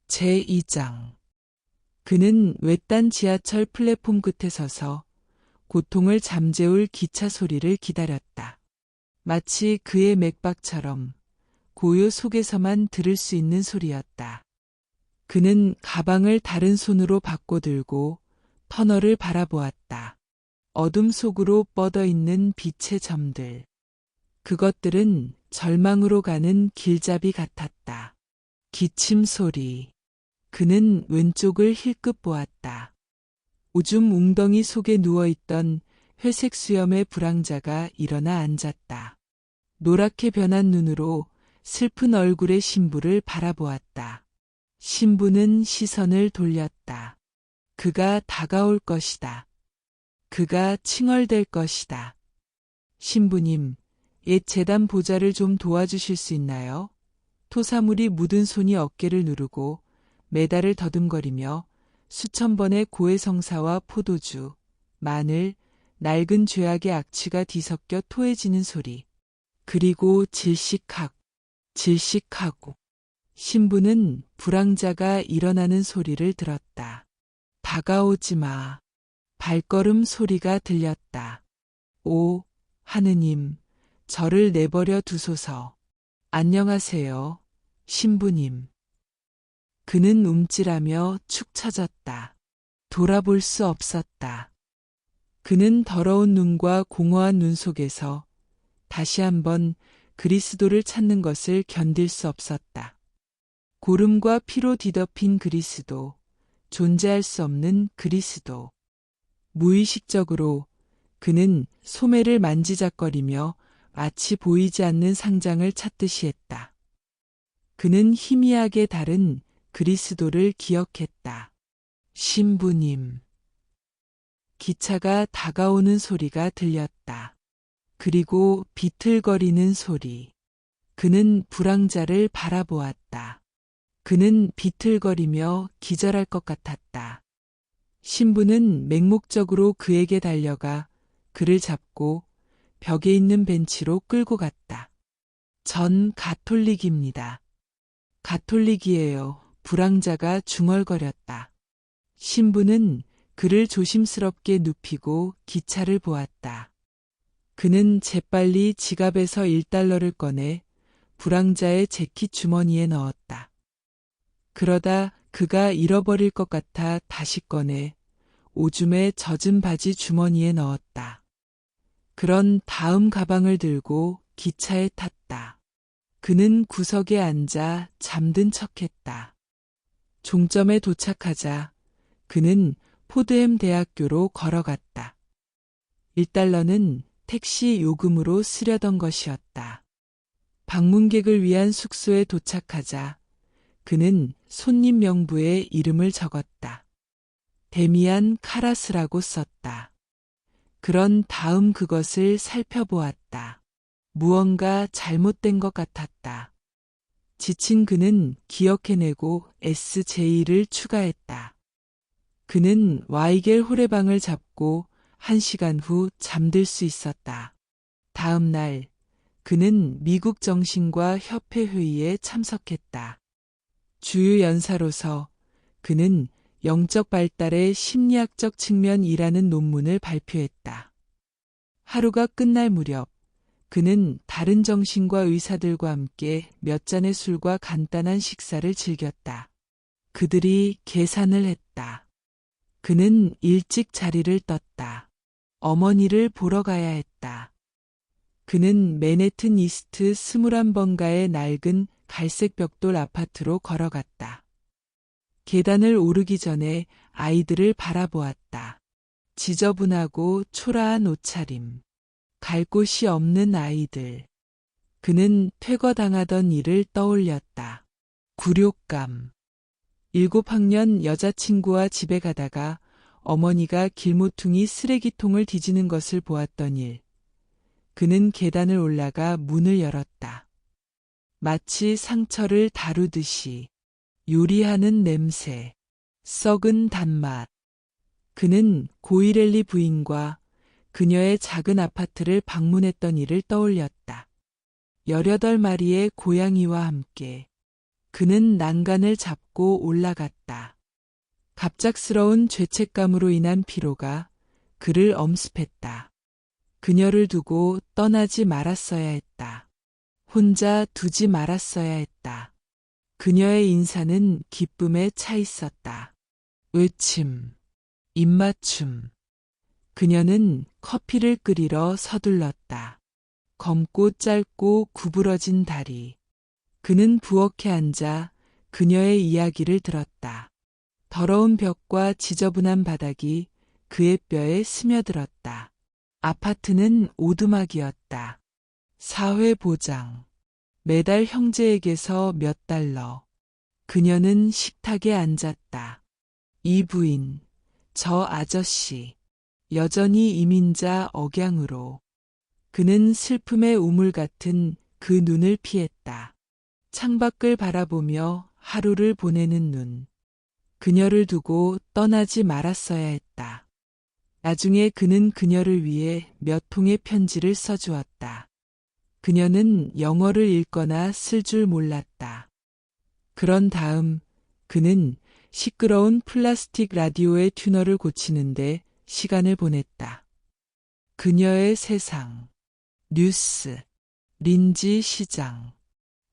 제2장. 그는 외딴 지하철 플랫폼 끝에 서서 고통을 잠재울 기차 소리를 기다렸다. 마치 그의 맥박처럼 고요 속에서만 들을 수 있는 소리였다. 그는 가방을 다른 손으로 바꿔들고 터널을 바라보았다. 어둠 속으로 뻗어있는 빛의 점들. 그것들은 절망으로 가는 길잡이 같았다. 기침 소리. 그는 왼쪽을 힐끗 보았다. 오줌 웅덩이 속에 누워있던 회색 수염의 불황자가 일어나 앉았다. 노랗게 변한 눈으로 슬픈 얼굴의 신부를 바라보았다. 신부는 시선을 돌렸다. 그가 다가올 것이다. 그가 칭얼댈 것이다. 신부님, 옛 재단 보좌를 좀 도와주실 수 있나요? 토사물이 묻은 손이 어깨를 누르고 메달을 더듬거리며 수천 번의 고해성사와 포도주, 마늘, 낡은 죄악의 악취가 뒤섞여 토해지는 소리. 그리고 질식하고. 신부는 불황자가 일어나는 소리를 들었다. 다가오지 마. 발걸음 소리가 들렸다. 오, 하느님, 저를 내버려 두소서. 안녕하세요, 신부님. 그는 움찔하며 축 처졌다. 돌아볼 수 없었다. 그는 더러운 눈과 공허한 눈 속에서 다시 한번 그리스도를 찾는 것을 견딜 수 없었다. 고름과 피로 뒤덮인 그리스도, 존재할 수 없는 그리스도. 무의식적으로 그는 소매를 만지작거리며 마치 보이지 않는 상장을 찾듯이 했다. 그는 희미하게 다른 그리스도를 기억했다. 신부님. 기차가 다가오는 소리가 들렸다. 그리고 비틀거리는 소리. 그는 불황자를 바라보았다. 그는 비틀거리며 기절할 것 같았다. 신부는 맹목적으로 그에게 달려가 그를 잡고 벽에 있는 벤치로 끌고 갔다. 전 가톨릭입니다. 가톨릭이에요. 불황자가 중얼거렸다. 신부는 그를 조심스럽게 눕히고 기차를 보았다. 그는 재빨리 지갑에서 1달러를 꺼내 불황자의 재킷 주머니에 넣었다. 그러다 그가 잃어버릴 것 같아 다시 꺼내 오줌에 젖은 바지 주머니에 넣었다. 그런 다음 가방을 들고 기차에 탔다. 그는 구석에 앉아 잠든 척했다. 종점에 도착하자 그는 포드햄 대학교로 걸어갔다. 1달러는 택시 요금으로 쓰려던 것이었다. 방문객을 위한 숙소에 도착하자 그는 손님 명부에 이름을 적었다. 데미안 카라스라고 썼다. 그런 다음 그것을 살펴보았다. 무언가 잘못된 것 같았다. 지친 그는 기억해내고 SJ를 추가했다. 그는 와이겔 호레방을 잡고 1시간 후 잠들 수 있었다. 다음 날 그는 미국 정신과 협회 회의에 참석했다. 주요 연사로서 그는 영적 발달의 심리학적 측면이라는 논문을 발표했다. 하루가 끝날 무렵 그는 다른 정신과 의사들과 함께 몇 잔의 술과 간단한 식사를 즐겼다. 그들이 계산을 했다. 그는 일찍 자리를 떴다. 어머니를 보러 가야 했다. 그는 맨해튼 이스트 21번가의 낡은 갈색 벽돌 아파트로 걸어갔다. 계단을 오르기 전에 아이들을 바라보았다. 지저분하고 초라한 옷차림. 갈 곳이 없는 아이들. 그는 퇴거당하던 일을 떠올렸다. 굴욕감. 7학년 여자친구와 집에 가다가 어머니가 길모퉁이 쓰레기통을 뒤지는 것을 보았던 일. 그는 계단을 올라가 문을 열었다. 마치 상처를 다루듯이 요리하는 냄새, 썩은 단맛. 그는 고이렐리 부인과 그녀의 작은 아파트를 방문했던 일을 떠올렸다. 18마리의 고양이와 함께 그는 난간을 잡고 올라갔다. 갑작스러운 죄책감으로 인한 피로가 그를 엄습했다. 그녀를 두고 떠나지 말았어야 했다. 혼자 두지 말았어야 했다. 그녀의 인사는 기쁨에 차 있었다. 외침, 입맞춤. 그녀는 커피를 끓이러 서둘렀다. 검고 짧고 구부러진 다리. 그는 부엌에 앉아 그녀의 이야기를 들었다. 더러운 벽과 지저분한 바닥이 그의 뼈에 스며들었다. 아파트는 오두막이었다. 사회보장. 매달 형제에게서 몇 달러. 그녀는 식탁에 앉았다. 이 부인, 저 아저씨. 여전히 이민자 억양으로. 그는 슬픔의 우물 같은 그 눈을 피했다. 창밖을 바라보며 하루를 보내는 눈. 그녀를 두고 떠나지 말았어야 했다. 나중에 그는 그녀를 위해 몇 통의 편지를 써주었다. 그녀는 영어를 읽거나 쓸 줄 몰랐다. 그런 다음 그는 시끄러운 플라스틱 라디오의 튜너를 고치는데 시간을 보냈다. 그녀의 세상, 뉴스, 린지 시장.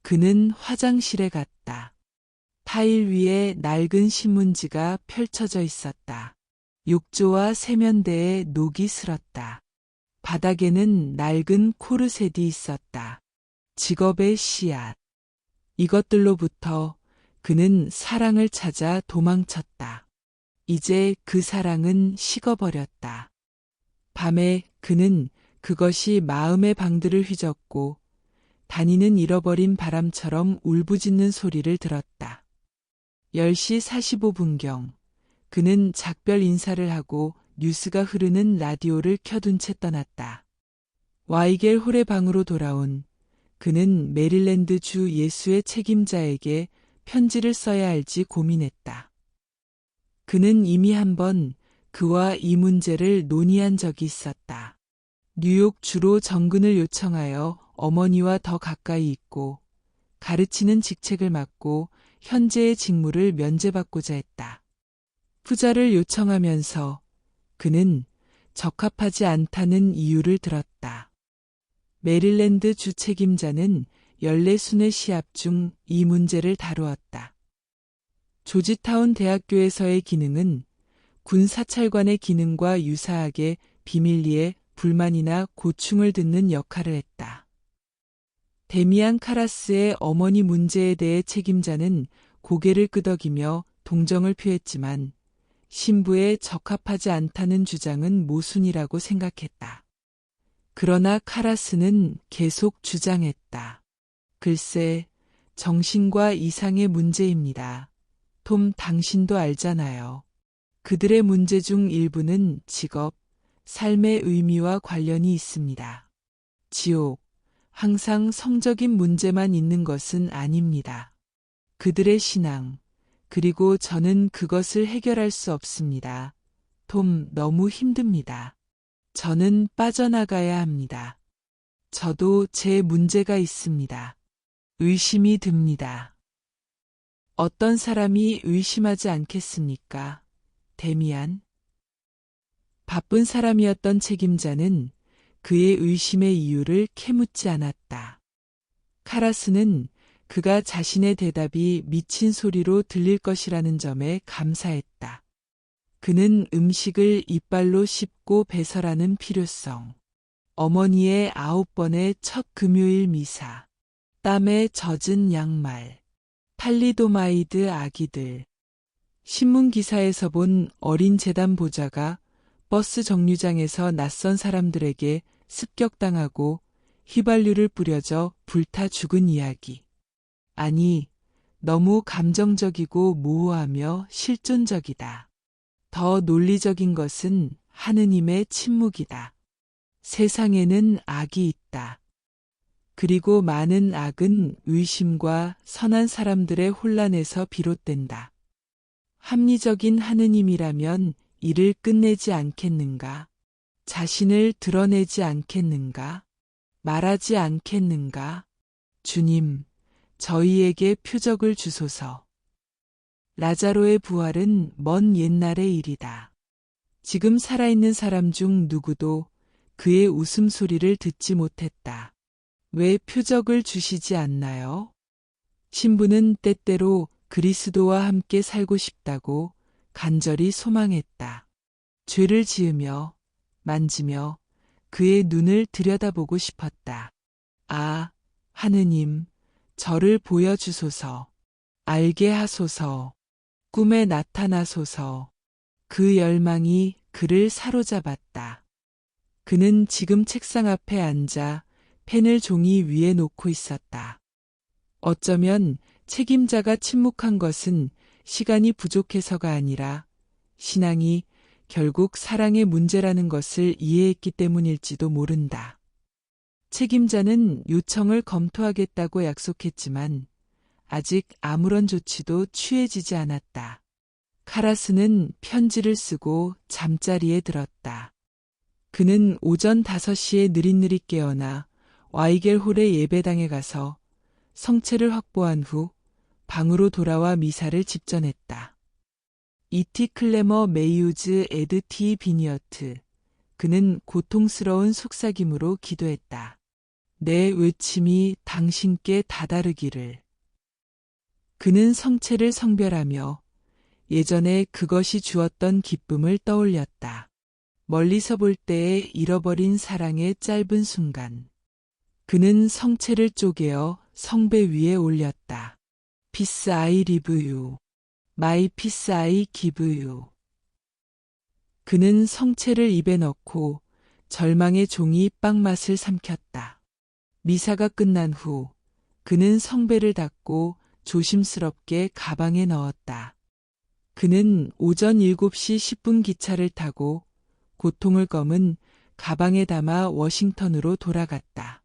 그는 화장실에 갔다. 타일 위에 낡은 신문지가 펼쳐져 있었다. 욕조와 세면대에 녹이 슬었다. 바닥에는 낡은 코르셋이 있었다. 직업의 씨앗. 이것들로부터 그는 사랑을 찾아 도망쳤다. 이제 그 사랑은 식어버렸다. 밤에 그는 그것이 마음의 방들을 휘젓고 다니는 잃어버린 바람처럼 울부짖는 소리를 들었다. 10시 45분경 그는 작별 인사를 하고 뉴스가 흐르는 라디오를 켜둔 채 떠났다. 와이겔 홀의 방으로 돌아온 그는 메릴랜드주 예수의 책임자에게 편지를 써야 할지 고민했다. 그는 이미 한번 그와 이 문제를 논의한 적이 있었다. 뉴욕 주로 정근을 요청하여 어머니와 더 가까이 있고 가르치는 직책을 맡고 현재의 직무를 면제받고자 했다. 후자를 요청하면서 그는 적합하지 않다는 이유를 들었다. 메릴랜드 주 책임자는 14순의 시합 중 이 문제를 다루었다. 조지타운 대학교에서의 기능은 군 사찰관의 기능과 유사하게 비밀리에 불만이나 고충을 듣는 역할을 했다. 데미안 카라스의 어머니 문제에 대해 책임자는 고개를 끄덕이며 동정을 표했지만 신부에 적합하지 않다는 주장은 모순이라고 생각했다. 그러나 카라스는 계속 주장했다. 글쎄, 정신과 이상의 문제입니다. 톰, 당신도 알잖아요. 그들의 문제 중 일부는 직업, 삶의 의미와 관련이 있습니다. 지옥, 항상 성적인 문제만 있는 것은 아닙니다. 그들의 신앙, 그리고 저는 그것을 해결할 수 없습니다. 톰, 너무 힘듭니다. 저는 빠져나가야 합니다. 저도 제 문제가 있습니다. 의심이 듭니다. 어떤 사람이 의심하지 않겠습니까? 데미안? 바쁜 사람이었던 책임자는 그의 의심의 이유를 캐묻지 않았다. 카라스는 그가 자신의 대답이 미친 소리로 들릴 것이라는 점에 감사했다. 그는 음식을 이빨로 씹고 배설하는 필요성, 어머니의 9번의 첫 금요일 미사, 땀에 젖은 양말, 팔리도마이드 아기들, 신문 기사에서 본 어린 재단 보좌가 버스 정류장에서 낯선 사람들에게 습격당하고 휘발유를 뿌려져 불타 죽은 이야기. 아니, 너무 감정적이고 모호하며 실존적이다. 더 논리적인 것은 하느님의 침묵이다. 세상에는 악이 있다. 그리고 많은 악은 의심과 선한 사람들의 혼란에서 비롯된다. 합리적인 하느님이라면 이를 끝내지 않겠는가? 자신을 드러내지 않겠는가? 말하지 않겠는가? 주님, 저희에게 표적을 주소서. 라자로의 부활은 먼 옛날의 일이다. 지금 살아있는 사람 중 누구도 그의 웃음소리를 듣지 못했다. 왜 표적을 주시지 않나요? 신부는 때때로 그리스도와 함께 살고 싶다고 간절히 소망했다. 죄를 지으며 만지며 그의 눈을 들여다보고 싶었다. 아, 하느님, 저를 보여주소서. 알게 하소서. 꿈에 나타나소서. 그 열망이 그를 사로잡았다. 그는 지금 책상 앞에 앉아 펜을 종이 위에 놓고 있었다. 어쩌면 책임자가 침묵한 것은 시간이 부족해서가 아니라 신앙이 결국 사랑의 문제라는 것을 이해했기 때문일지도 모른다. 책임자는 요청을 검토하겠다고 약속했지만 아직 아무런 조치도 취해지지 않았다. 카라스는 편지를 쓰고 잠자리에 들었다. 그는 오전 5시에 느릿느릿 깨어나 와이겔홀의 예배당에 가서 성체를 확보한 후 방으로 돌아와 미사를 집전했다. 이티 클레머 메이우즈 에드 티 비니어트. 그는 고통스러운 속삭임으로 기도했다. 내 외침이 당신께 다다르기를. 그는 성체를 성별하며 예전에 그것이 주었던 기쁨을 떠올렸다. 멀리서 볼 때의 잃어버린 사랑의 짧은 순간. 그는 성체를 쪼개어 성배 위에 올렸다. Peace I live you. My peace I give you. 그는 성체를 입에 넣고 절망의 종이 빵맛을 삼켰다. 미사가 끝난 후 그는 성배를 닫고 조심스럽게 가방에 넣었다. 그는 오전 7시 10분 기차를 타고 고통을 검은 가방에 담아 워싱턴으로 돌아갔다.